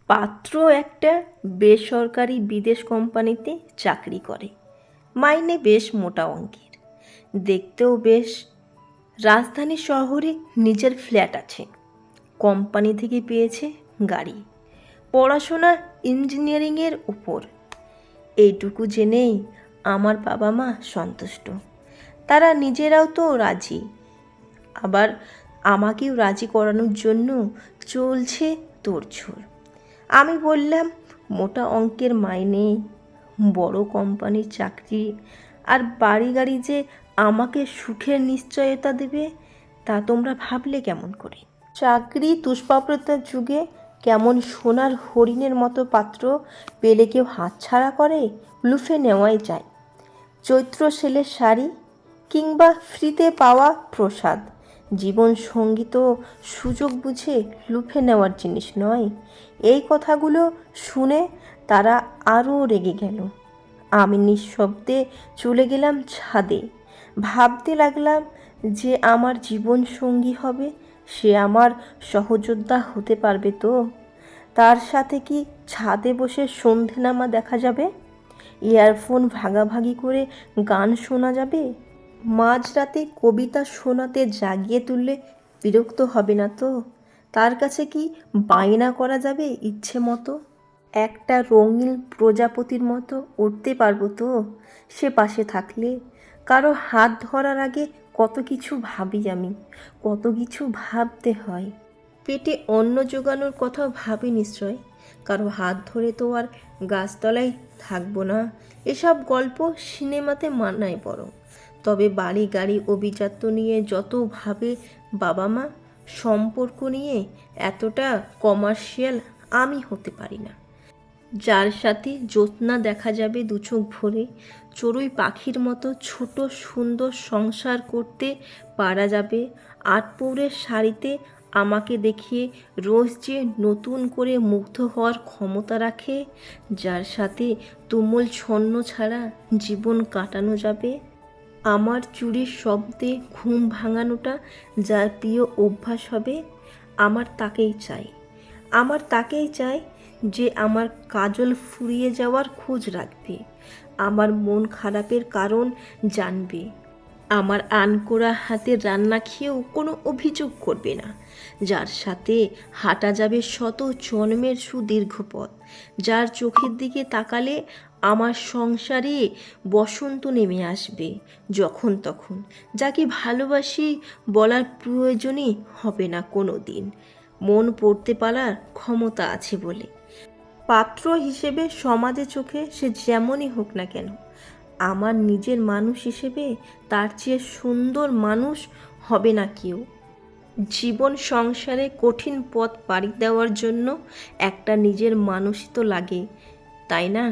পাত্র একটা বেসরকারি বিদেশ কোম্পানিতে চাকরি করে। মাইনে বেশ মোটা অঙ্কের, দেখতেও বেশ। রাজধানী শহরে নিজের ফ্ল্যাট আছে, কোম্পানি থেকে পেয়েছে গাড়ি, পড়াশোনা ইঞ্জিনিয়ারিংয়ের উপর। এইটুকু জেনেই আমার বাবা মা সন্তুষ্ট। তারা নিজেরাও তো রাজি, আবার আমাকেও রাজি করানোর জন্য চলছে তোড়জোড়। আমি বললাম, মোটা অঙ্কের মাইনে, বড় কোম্পানির চাকরি আর বাড়ি গাড়ি যে আমাকে সুখের নিশ্চয়তা দেবে, তা তোমরা ভাবলে কেমন করে? চাকরি দুষ্প্রাপ্যতার যুগে কেমন সোনার হরিণের মতো পাত্র পেলে কেউ হাতছাড়া করে? লুফে নেওয়াই যায়। চৈত্র সেলের শাড়ি কিংবা ফ্রিতে পাওয়া প্রসাদ। জীবন সঙ্গী তো সুযোগ বুঝে লুফে নেওয়ার জিনিস নয়। এই কথাগুলো শুনে তারা আরও রেগে গেল। আমি নিঃশব্দে চলে গেলাম ছাদে। ভাবতে লাগলাম, যে আমার জীবন সঙ্গী হবে সে আমার সহযোদ্ধা হতে পারবে তো? তার সাথে কি ছাদে বসে সন্ধেনামা দেখা যাবে? ইয়ারফোন ভাগাভাগি করে গান শোনা যাবে? মাঝরাতে কবিতা শোনাতে জাগিয়ে তুললে বিরক্ত হবে না তো? তার কাছে কি বায়না করা যাবে ইচ্ছে মতো? একটা রঙিন প্রজাপতির মতো উড়তে পারবো তো সে পাশে থাকলে? কারো হাত ধরার আগে কত কিছু ভাবি আমি, কত কিছু ভাবতে হয়। পেটে অন্ন জোগানোর কথাও ভাবি নিশ্চয়। কারো হাত ধরে তো আর গাছতলায় থাকবো না। এসব গল্প সিনেমাতে মানায় বরং। তবে বাড়ি গাড়ি অভিজাত্য নিয়ে যত ভাবে বাবা মা, সম্পর্ক নিয়ে এতটা কমার্শিয়াল আমি হতে পারি না। যার সাথে জ্যোৎস্না দেখা যাবে দুচোখ ভরে, চড়ুই পাখির মতো ছোট সুন্দর সংসার করতে পারা যাবে, আটপৌরের শাড়িতে আমাকে দেখিয়ে রোজ যে নতুন করে মুগ্ধ হওয়ার ক্ষমতা রাখে, যার সাথে তুমুল ছন্ন ছাড়া জীবন কাটানো যাবে। আমার চুরির শব্দে ঘুম ভাঙানোটা যার প্রিয় অভ্যাস হবে, আমার তাকেই চাই। আমার তাকেই চাই যে আমার কাজল ফুরিয়ে যাওয়ার খোঁজ রাখবে, আমার মন খারাপের কারণ জানবে, আমার আনকোড়া হাতের রান্না খেয়েও কোনো অভিযোগ করবে না, যার সাথে হাঁটা যাবে শত জন্মের সুদীর্ঘ পথ, যার চোখের দিকে তাকালে আমার সংসারে বসন্ত নেমে আসবে যখন তখন, যাকে ভালোবাসি বলার প্রয়োজনই হবে না কোনো দিন, মন পড়তে পারার ক্ষমতা আছে বলে। পাত্র হিসেবে সমাজে চোখে সে যেমনই হোক না কেন, আমার নিজের মানুষ হিসেবে তার চেয়ে সুন্দর মানুষ হবে না কেউ। জীবন সংসারে কঠিন পথ পাড়ি দেওয়ার জন্য একটা নিজের মানুষই তো লাগে, তাই না?